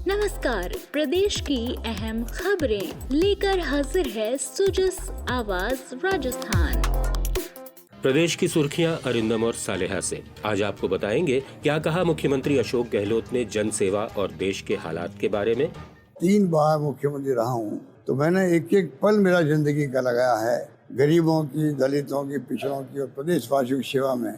नमस्कार, प्रदेश की अहम खबरें लेकर हाजिर है सुजस आवाज राजस्थान। प्रदेश की सुर्खियां अरिंदम और सालेहा से। आज आपको बताएंगे क्या कहा मुख्यमंत्री अशोक गहलोत ने जन सेवा और देश के हालात के बारे में। 3 बार मुख्यमंत्री रहा हूँ तो मैंने एक एक पल मेरा जिंदगी का लगाया है गरीबों की, दलितों की, पिछड़ों की और प्रदेशवासियों की सेवा में।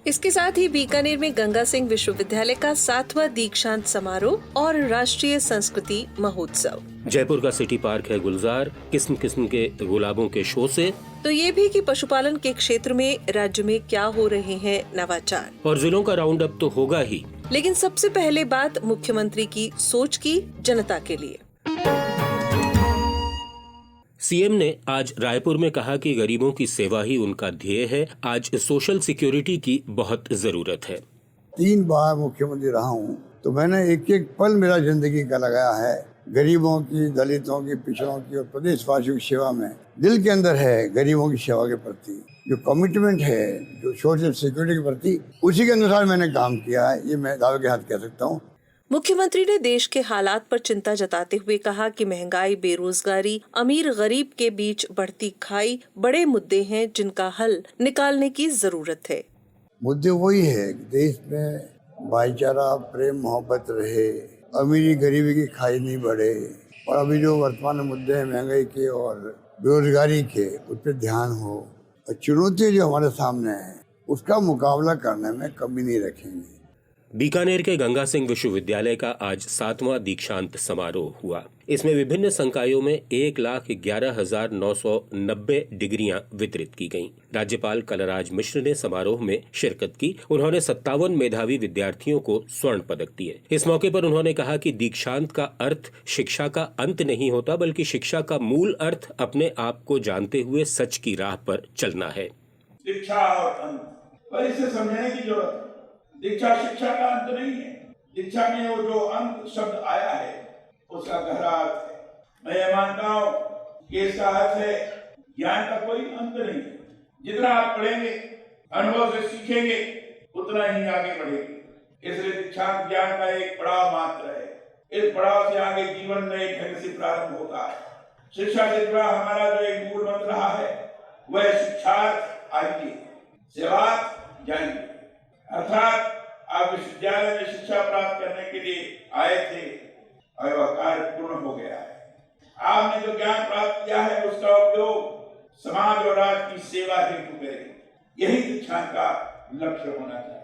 इसके साथ ही बीकानेर में गंगा सिंह विश्वविद्यालय का 7वां दीक्षांत समारोह और राष्ट्रीय संस्कृति महोत्सव। जयपुर का सिटी पार्क है गुलजार, किस्म किस्म के गुलाबों के शो से। तो ये भी कि पशुपालन के क्षेत्र में राज्य में क्या हो रहे हैं नवाचार। और जिलों का राउंड अप तो होगा ही, लेकिन सबसे पहले बात मुख्यमंत्री की सोच की जनता के लिए। सीएम ने आज रायपुर में कहा कि गरीबों की सेवा ही उनका ध्येय है। आज सोशल सिक्योरिटी की बहुत जरूरत है। 3 बार मुख्यमंत्री रहा हूँ तो मैंने एक एक पल मेरा जिंदगी का लगाया है गरीबों की, दलितों की, पिछड़ों की और प्रदेशवासियों की सेवा में। दिल के अंदर है गरीबों की सेवा के प्रति जो कमिटमेंट है, जो सोशल सिक्योरिटी के प्रति, उसी के अनुसार मैंने काम किया है। ये मैं दावे के साथ कह सकता हूँ। मुख्यमंत्री ने देश के हालात पर चिंता जताते हुए कहा कि महंगाई, बेरोजगारी, अमीर गरीब के बीच बढ़ती खाई बड़े मुद्दे हैं जिनका हल निकालने की जरूरत है। मुद्दे वही है कि देश में भाईचारा, प्रेम, मोहब्बत रहे, अमीरी गरीबी की खाई नहीं बढ़े। और अभी जो वर्तमान मुद्दे हैं महंगाई के और बेरोजगारी के, उस पर ध्यान हो। और चुनौतियाँ जो हमारे सामने हैं उसका मुकाबला करने में कमी नहीं रखेंगे। बीकानेर के गंगा सिंह विश्वविद्यालय का आज 7वां दीक्षांत समारोह हुआ। इसमें विभिन्न संकायों में 1,11,990 डिग्रियां वितरित की गईं। राज्यपाल कलराज मिश्र ने समारोह में शिरकत की। उन्होंने 57 मेधावी विद्यार्थियों को स्वर्ण पदक दिए। इस मौके पर उन्होंने कहा कि दीक्षांत का अर्थ शिक्षा का अंत नहीं होता, बल्कि शिक्षा का मूल अर्थ अपने आप को जानते हुए सच की राह पर चलना है। शिक्षा और अंत पर इसे समझने की जरूरत है। दीक्षा शिक्षा का अंत नहीं है। दीक्षा में वो जो अंत शब्द आया है उसका गहरा अर्थ है। मैं ये मानता हूँ कि इसका अर्थ है ज्ञान का कोई अंत नहीं है। जितना आप पढ़ेंगे, अनुभव से सीखेंगे, उतना ही आगे बढ़ेंगे। इसलिए दीक्षा ज्ञान का एक पड़ाव मात्र है। इस पड़ाव से आगे जीवन में एक ढंग से प्रारंभ होता है। शिक्षा से जुड़ा हमारा जो एक मूल मंत्र रहा है वह शिक्षार्थ आइए, सेवार्थ जाइए। अर्थात आप विश्वविद्यालय में शिक्षा प्राप्त करने के लिए आए थे और वह कार्य पूर्ण हो गया है। आपने जो ज्ञान प्राप्त किया है उसका उपयोग समाज और राष्ट्र की सेवा हेतु करें। यही दीक्षा का लक्ष्य होना चाहिए।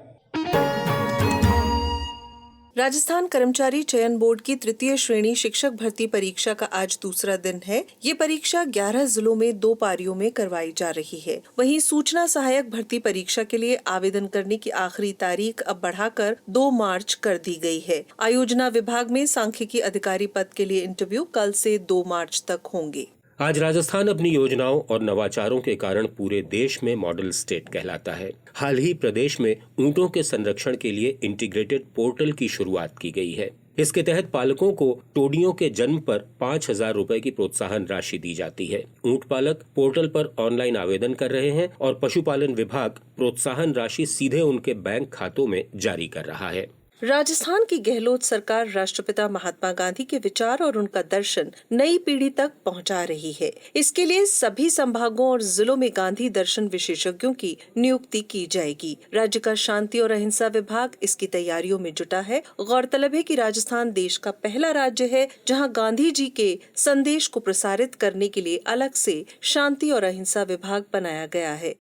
राजस्थान कर्मचारी चयन बोर्ड की 3य श्रेणी शिक्षक भर्ती परीक्षा का आज दूसरा दिन है। ये परीक्षा 11 जिलों में 2 पारियों में करवाई जा रही है। वहीं सूचना सहायक भर्ती परीक्षा के लिए आवेदन करने की आखिरी तारीख अब बढ़ाकर 2 मार्च कर दी गई है। आयोजना विभाग में सांख्यिकी अधिकारी पद के लिए इंटरव्यू कल से 2 मार्च तक होंगे। आज राजस्थान अपनी योजनाओं और नवाचारों के कारण पूरे देश में मॉडल स्टेट कहलाता है। हाल ही प्रदेश में ऊंटों के संरक्षण के लिए इंटीग्रेटेड पोर्टल की शुरुआत की गई है। इसके तहत पालकों को टोडियों के जन्म पर 5,000 रुपए की प्रोत्साहन राशि दी जाती है। ऊंट पालक पोर्टल पर ऑनलाइन आवेदन कर रहे हैं और पशुपालन विभाग प्रोत्साहन राशि सीधे उनके बैंक खातों में जारी कर रहा है। राजस्थान की गहलोत सरकार राष्ट्रपिता महात्मा गांधी के विचार और उनका दर्शन नई पीढ़ी तक पहुंचा रही है। इसके लिए सभी संभागों और जिलों में गांधी दर्शन विशेषज्ञों की नियुक्ति की जाएगी। राज्य का शांति और अहिंसा विभाग इसकी तैयारियों में जुटा है। गौरतलब है कि राजस्थान देश का पहला राज्य है जहां गांधी जी के संदेश को प्रसारित करने के लिए अलग से शांति और अहिंसा विभाग बनाया गया है।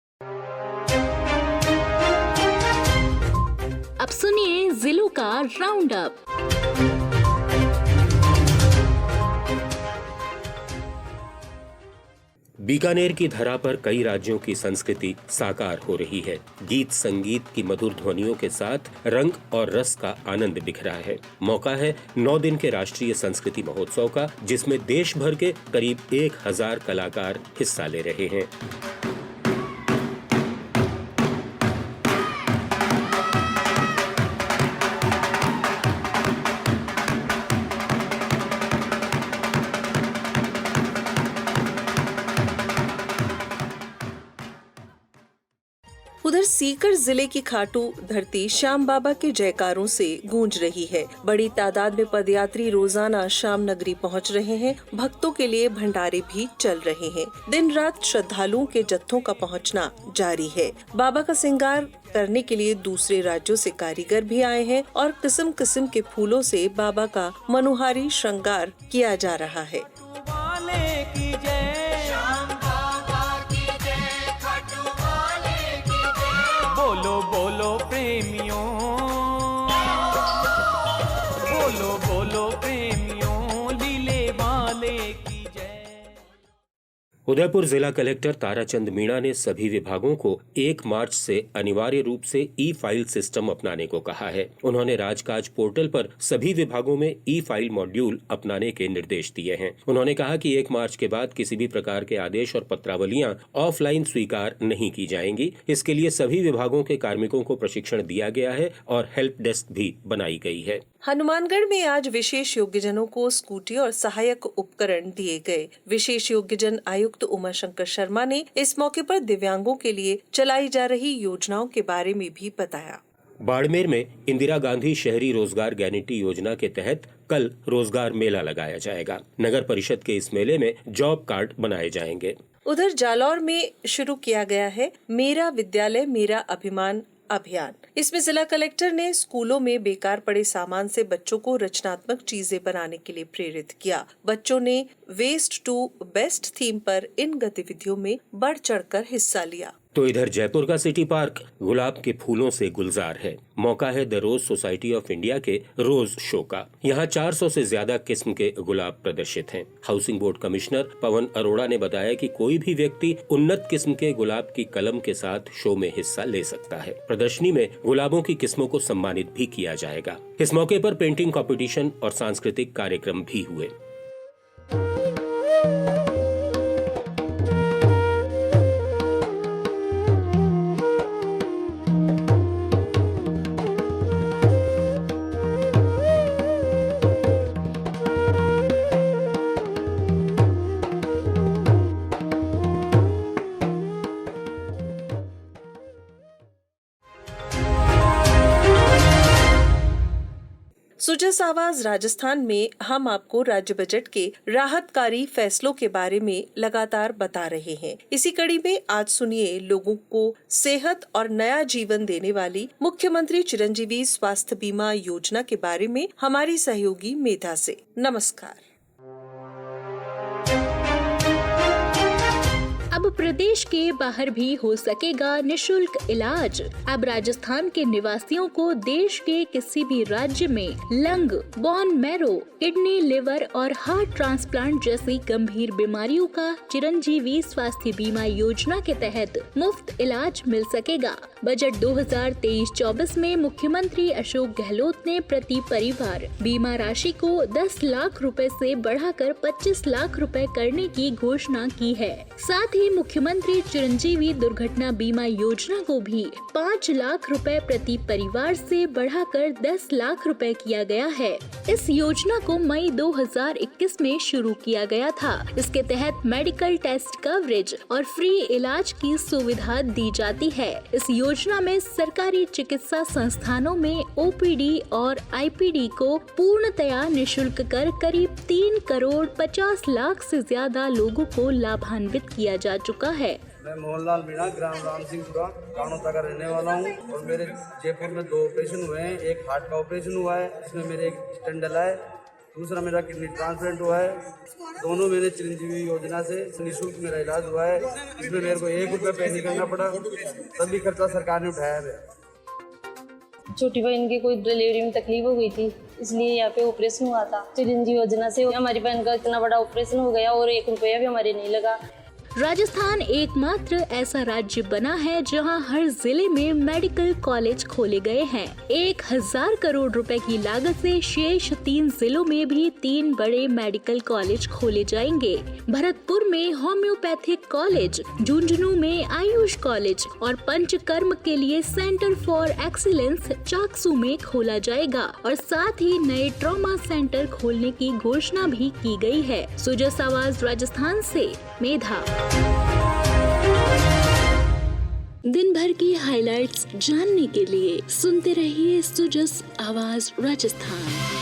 अब सुनिए जिलों का राउंड अप। बीकानेर की धरा पर कई राज्यों की संस्कृति साकार हो रही है। गीत संगीत की मधुर ध्वनियों के साथ रंग और रस का आनंद बिखरा है। मौका है 9 दिन के राष्ट्रीय संस्कृति महोत्सव का, जिसमें देश भर के करीब 1,000 कलाकार हिस्सा ले रहे हैं। उधर उधर सीकर जिले की खाटू धरती श्याम बाबा के जयकारों से गूंज रही है। बड़ी तादाद में पदयात्री रोजाना श्याम नगरी पहुंच रहे हैं। भक्तों के लिए भंडारे भी चल रहे हैं। दिन रात श्रद्धालुओं के जत्थों का पहुंचना जारी है। बाबा का श्रृंगार करने के लिए दूसरे राज्यों से कारीगर भी आए हैं और किस्म किस्म के फूलों से बाबा का मनोहारी श्रृंगार किया जा रहा है। बोलो बोलो प्रेमियों, बोलो बोलो प्रेमियों, लीले वाले की जय। उदयपुर जिला कलेक्टर ताराचंद मीणा ने सभी विभागों को 1 मार्च से अनिवार्य रूप से ई-फाइल सिस्टम अपनाने को कहा है। उन्होंने राजकाज पोर्टल पर सभी विभागों में ई-फाइल मॉड्यूल अपनाने के निर्देश दिए हैं। उन्होंने कहा कि 1 मार्च के बाद किसी भी प्रकार के आदेश और पत्रावलियां ऑफलाइन स्वीकार नहीं की जाएंगी। इसके लिए सभी विभागों के कार्मिकों को प्रशिक्षण दिया गया है और हेल्प डेस्क भी बनाई गई है। हनुमानगढ़ में आज विशेष योग्यजनों को स्कूटी और सहायक उपकरण दिए गए। विशेष योग्यजन आयुक्त उमाशंकर शर्मा ने इस मौके पर दिव्यांगों के लिए चलाई जा रही योजनाओं के बारे में भी बताया। बाड़मेर में इंदिरा गांधी शहरी रोजगार गारंटी योजना के तहत कल रोजगार मेला लगाया जाएगा। नगर परिषद के इस मेले में जॉब कार्ड बनाए जाएंगे। उधर जालौर में शुरू किया गया है मेरा विद्यालय मेरा अभिमान अभियान। इसमें जिला कलेक्टर ने स्कूलों में बेकार पड़े सामान से बच्चों को रचनात्मक चीजें बनाने के लिए प्रेरित किया। बच्चों ने वेस्ट टू बेस्ट थीम पर इन गतिविधियों में बढ़ चढ़कर हिस्सा लिया। तो इधर जयपुर का सिटी पार्क गुलाब के फूलों से गुलजार है। मौका है the rose society of India के रोज शो का। यहाँ 400 से ज्यादा किस्म के गुलाब प्रदर्शित हैं। Housing board commissioner Pawan Arora ने बताया कि कोई भी व्यक्ति उन्नत किस्म के गुलाब की कलम के साथ शो में हिस्सा ले सकता है। प्रदर्शनी में गुलाबों की किस्मों को सम्मानित भी किया जाएगा। इस मौके पर पेंटिंग कंपटीशन और सांस्कृतिक कार्यक्रम भी हुए। सुजस आवाज राजस्थान में हम आपको राज्य बजट के राहतकारी फैसलों के बारे में लगातार बता रहे हैं। इसी कड़ी में आज सुनिए लोगों को सेहत और नया जीवन देने वाली मुख्यमंत्री चिरंजीवी स्वास्थ्य बीमा योजना के बारे में हमारी सहयोगी मेधा से। नमस्कार। अब प्रदेश के बाहर भी हो सकेगा निशुल्क इलाज। अब राजस्थान के निवासियों को देश के किसी भी राज्य में lung, bone marrow, kidney, liver और हार्ट ट्रांसप्लांट जैसी गंभीर बीमारियों का चिरंजीवी स्वास्थ्य बीमा योजना के तहत मुफ्त इलाज मिल सकेगा। बजट 2023-24 में मुख्यमंत्री अशोक गहलोत ने प्रति परिवार बीमा राशि को 10 लाख रुपए से बढ़ाकर 25 लाख रुपए करने की घोषणा की है। साथ ही मुख्यमंत्री चिरंजीवी दुर्घटना बीमा योजना को भी 5 लाख रुपए प्रति परिवार से बढ़ाकर 10 लाख रुपए किया गया है। इस योजना को मई 2021 में शुरू किया गया था। इसके तहत मेडिकल टेस्ट कवरेज और फ्री इलाज की सुविधा दी जाती है। इस योजना में सरकारी चिकित्सा संस्थानों में ओपीडी और आईपीडी को पूर्णतया निशुल्क कर करीब 3 करोड़ 50 लाख से ज्यादा लोगों को लाभान्वित किया जा चुका है। मैं मोहनलाल मीणा, ग्राम राम सिंहपुरा, कानोता का रहने वाला हूँ और मेरे जयपुर में 2 ऑपरेशन हुए हैं। एक हार्ट का ऑपरेशन हुआ है, इसमें मेरे एक स्टेंट डला है, दूसरा मेरा किडनी ट्रांसप्लांट हुआ है। दोनों मेरे चिरंजीवी योजना से निःशुल्क मेरा इलाज हुआ है। इसमें मेरे को 1 रुपया पे नहीं करना पड़ा, सभी खर्चा सरकार ने उठाया है। छोटी बहन की कोई डिलीवरी में तकलीफ हो गई थी, इसलिए यहाँ पे ऑपरेशन हुआ था। चिरंजीवी योजना से हमारी बहन का इतना बड़ा ऑपरेशन हो गया और 1 रुपया भी हमारे नहीं लगा। राजस्थान एकमात्र ऐसा राज्य बना है जहां हर जिले में मेडिकल कॉलेज खोले गए हैं। 1000 करोड़ रुपए की लागत से शेष 3 जिलों में भी 3 बड़े मेडिकल कॉलेज खोले जाएंगे। भरतपुर में होम्योपैथिक कॉलेज, झुंझुनू में आयुष कॉलेज और पंचकर्म के लिए सेंटर फॉर एक्सीलेंस चाकसू में खोला जाएगा और साथ ही नए ट्रॉमा सेंटर खोलने की घोषणा भी की गई है। सुजस आवाज राजस्थान से मेधा। दिन भर की हाइलाइट्स जानने के लिए सुनते रहिए सुजस आवाज राजस्थान।